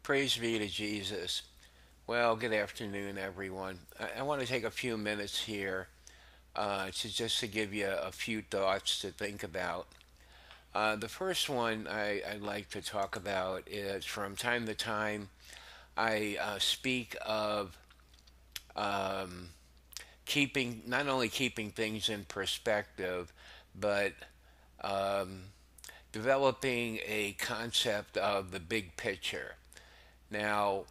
Praise be to Jesus. Well, good afternoon, everyone. I want to take a few minutes here to give you a few thoughts to think about. The first one I'd like to talk about is from time to time I speak of um, keeping not only keeping things in perspective, but um, developing a concept of the big picture. Now,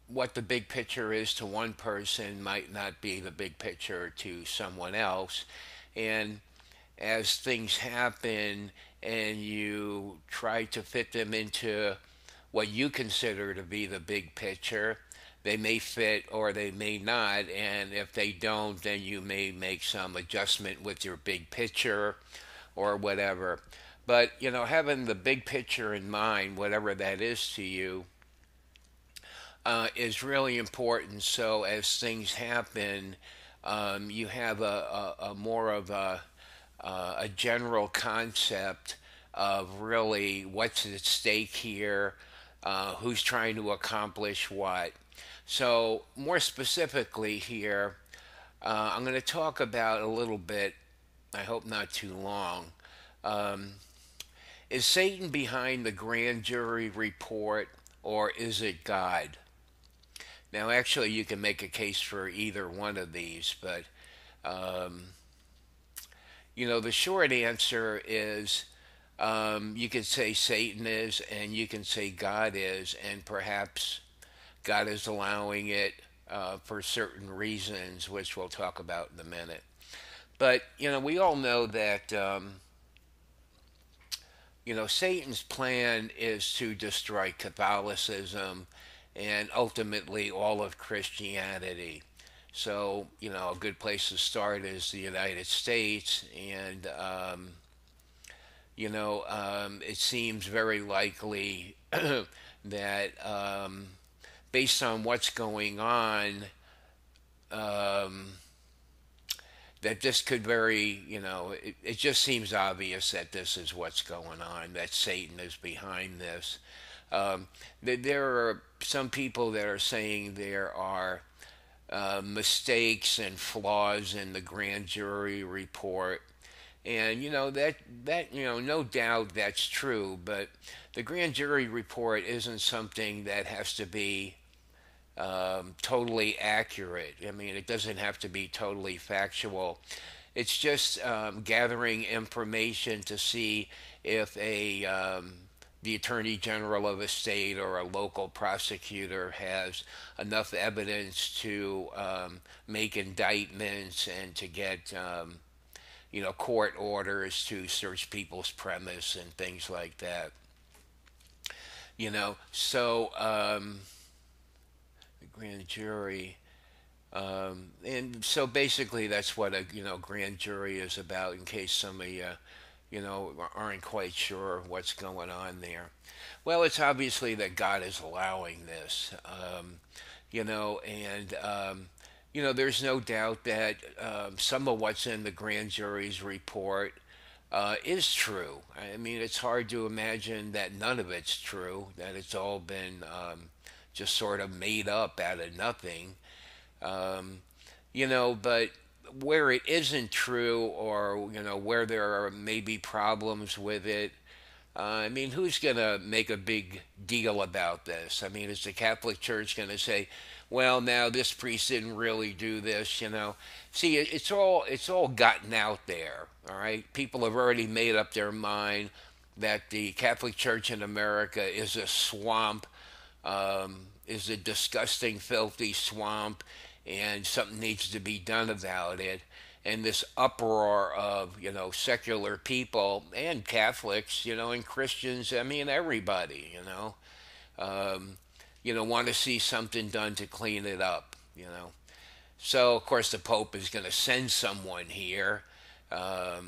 what the big picture is to one person might not be the big picture to someone else. And as things happen and you try to fit them into what you consider to be the big picture, they may fit or they may not. And if they don't, then you may make some adjustment with your big picture or whatever. But, having the big picture in mind, whatever that is to you, is really important. So as things happen, you have a more of a general concept of really what's at stake here, who's trying to accomplish what. So more specifically here, I'm going to talk about a little bit. I hope not too long. Um, is Satan behind the grand jury report, or is it God? Now, actually, you can make a case for either one of these, but um, the short answer is you could say Satan is, and you can say God is, and perhaps God is allowing it for certain reasons, which we'll talk about in a minute. But, we all know that, Satan's plan is to destroy Catholicism and ultimately all of Christianity. So, a good place to start is the United States, and, it seems very likely that based on what's going on, um, that this could it just seems obvious that this is what's going on, that Satan is behind this. Um, there are some people that are saying there are mistakes and flaws in the grand jury report. And no doubt that's true, but the grand jury report isn't something that has to be totally accurate. I mean, it doesn't have to be totally factual. It's just gathering information to see if the attorney general of a state or a local prosecutor has enough evidence to make indictments and to get court orders to search people's premise and things like that. The grand jury. And so basically, that's what a grand jury is about. In case some of you aren't quite sure what's going on there. Well, it's obviously that God is allowing this. And there's no doubt that some of what's in the grand jury's report is true. I mean, it's hard to imagine that none of it's true. That it's all been just sort of made up out of nothing. Um, but where it isn't true, or where there are maybe problems with it, I mean, who's going to make a big deal about this? I mean, is the Catholic Church going to say, well, now this priest didn't really do this, See, it's all gotten out there, all right? People have already made up their mind that the Catholic Church in America is a swamp, is a disgusting, filthy swamp, and something needs to be done about it. And this uproar of secular people and Catholics, and Christians. I mean, everybody, um, want to see something done to clean it up. So of course the Pope is going to send someone here. I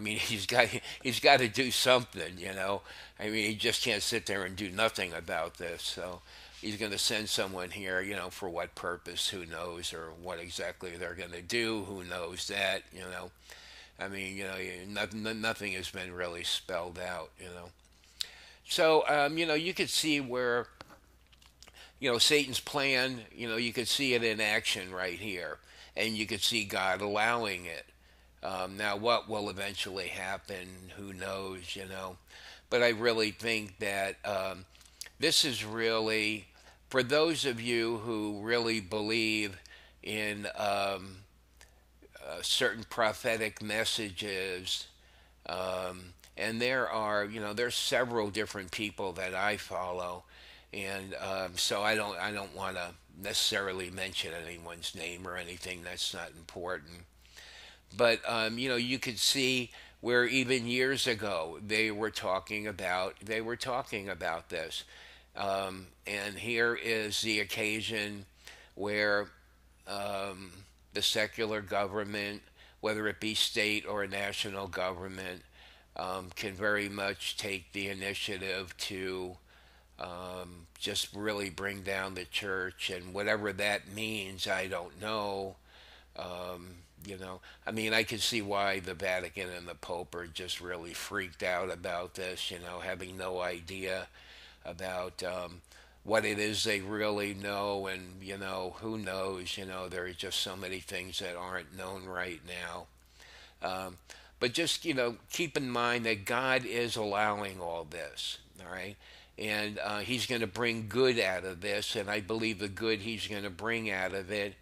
mean, he's got to do something. I mean, he just can't sit there and do nothing about this. So he's going to send someone here. For what purpose? Who knows? Or what exactly they're going to do? Who knows that? I mean, nothing has been really spelled out. So you could see where Satan's plan, you could see it in action right here, and you could see God allowing it. Now, what will eventually happen, who knows. But I really think that this is really, for those of you who really believe in certain prophetic messages, and there's several different people that I follow, and so I don't want to necessarily mention anyone's name or anything. That's not important. But you could see where even years ago they were talking about this, and here is the occasion where the secular government, whether it be state or a national government, can very much take the initiative to just really bring down the church, and whatever that means, I don't know. I mean, I can see why the Vatican and the Pope are just really freaked out about this, having no idea about what it is they really know, and, who knows, there are just so many things that aren't known right now. Um, but just, keep in mind that God is allowing all this, all right? And He's going to bring good out of this, and I believe the good He's going to bring out of it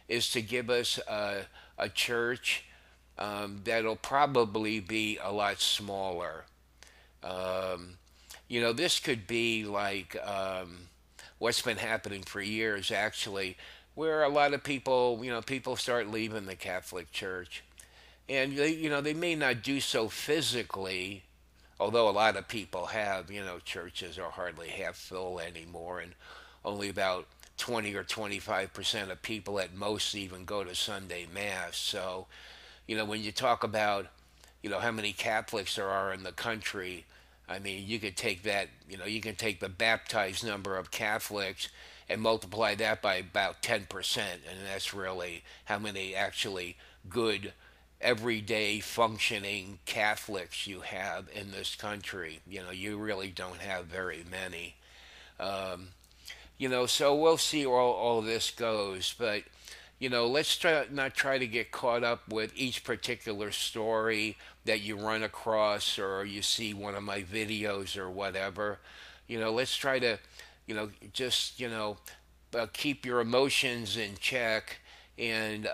is to give us a church that'll probably be a lot smaller. Um, this could be like what's been happening for years, actually, where a lot of people start leaving the Catholic Church. And they may not do so physically, although a lot of people have. Churches are hardly half full anymore, and only about 20 or 25% of people at most even go to Sunday Mass. So, when you talk about, how many Catholics there are in the country, I mean, you could take that, you can take the baptized number of Catholics and multiply that by about 10%, and that's really how many actually good, everyday functioning Catholics you have in this country. You really don't have very many. Um, so we'll see where all this goes. But, let's not try to get caught up with each particular story that you run across or you see one of my videos or whatever. Let's try to, just, keep your emotions in check. And,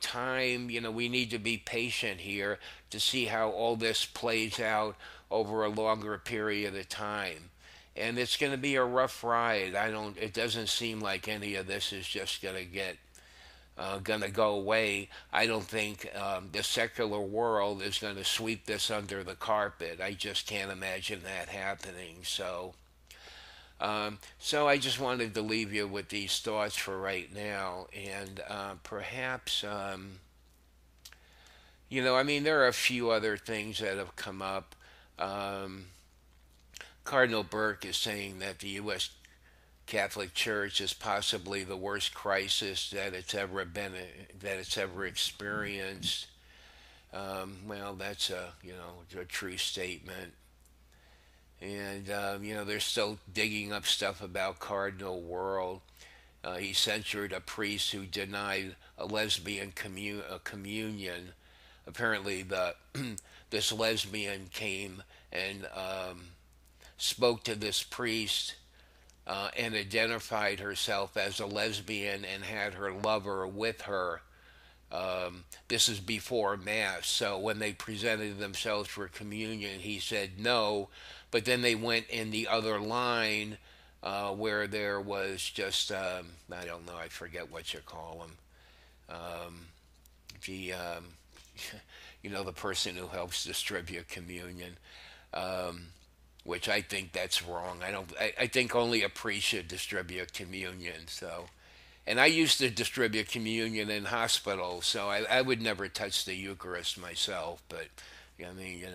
time, we need to be patient here to see how all this plays out over a longer period of time. And it's going to be a rough ride. It doesn't seem like any of this is just going to go away. I don't think the secular world is going to sweep this under the carpet. I just can't imagine that happening. So I just wanted to leave you with these thoughts for right now, and perhaps, I mean, there are a few other things that have come up. Um, Cardinal Burke is saying that the U.S. Catholic Church is possibly the worst crisis that it's ever experienced. Well, that's a true statement. And they're still digging up stuff about Cardinal World. He censured a priest who denied a lesbian communion. Apparently, this lesbian came and spoke to this priest and identified herself as a lesbian and had her lover with her. This is before Mass, so when they presented themselves for communion, he said no, but then they went in the other line where there was just, I don't know, I forget what you call them. The, the person who helps distribute communion. Um, which I think that's wrong. I don't. I think only a priest should distribute communion. So, and I used to distribute communion in hospitals, so I would never touch the Eucharist myself. But I mean,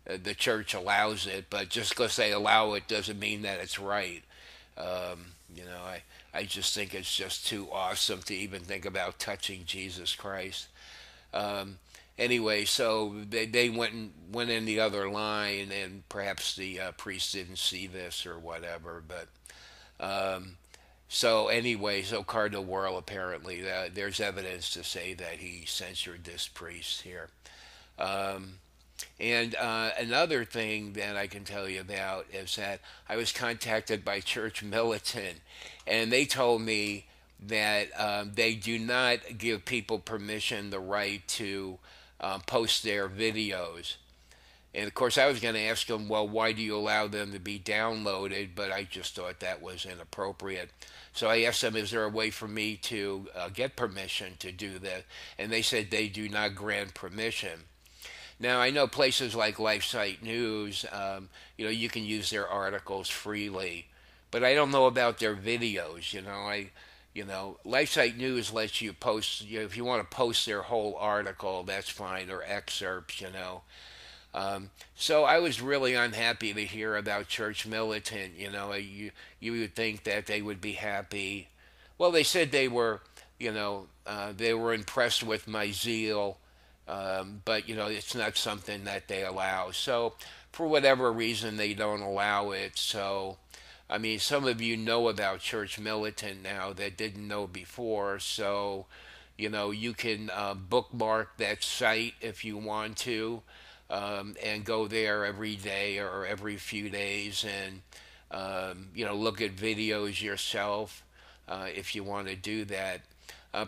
the church allows it, but just because they allow it doesn't mean that it's right. I just think it's just too awesome to even think about touching Jesus Christ. Um, anyway, so they went in the other line, and perhaps the priest didn't see this or whatever. But So anyway, so Cardinal Wuerl apparently there's evidence to say that he censored this priest here. Um, and another thing that I can tell you about is that I was contacted by Church Militant, and they told me that they do not give people permission the right to post their videos. And of course, I was going to ask them, well, why do you allow them to be downloaded? But I just thought that was inappropriate. So I asked them, is there a way for me to get permission to do that? And they said they do not grant permission. Now I know places like LifeSite News, you can use their articles freely, but I don't know about their videos. LifeSite News lets you post. If you want to post their whole article, that's fine, or excerpts. So I was really unhappy to hear about Church Militant. You would think that they would be happy. Well, they said they were impressed with my zeal, but it's not something that they allow. So for whatever reason, they don't allow it. So I mean, some of you know about Church Militant now that didn't know before. So you can bookmark that site if you want to, and go there every day or every few days and look at videos yourself if you want to do that.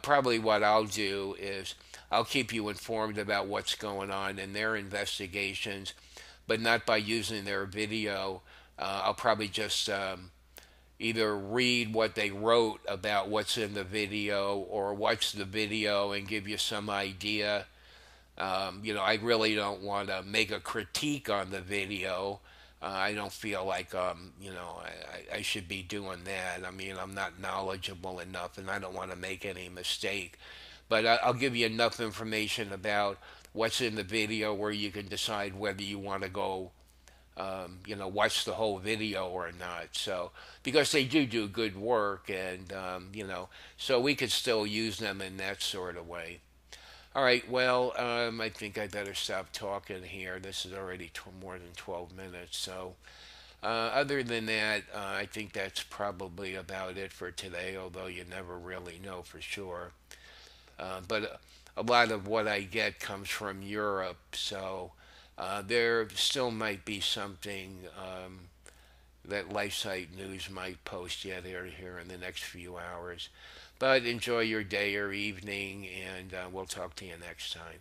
Probably what I'll do is I'll keep you informed about what's going on in their investigations, but not by using their video. I'll probably just either read what they wrote about what's in the video or watch the video and give you some idea. I really don't want to make a critique on the video. I don't feel like, I should be doing that. I mean, I'm not knowledgeable enough and I don't want to make any mistake. But I'll give you enough information about what's in the video where you can decide whether you want to go, watch the whole video or not. So, because they do good work and, so we could still use them in that sort of way. All right, well, I think I better stop talking here. This is already more than 12 minutes. So, other than that, I think that's probably about it for today, although you never really know for sure. But a lot of what I get comes from Europe, so there still might be something that LifeSite News might post yet here in the next few hours. But enjoy your day or evening, and we'll talk to you next time.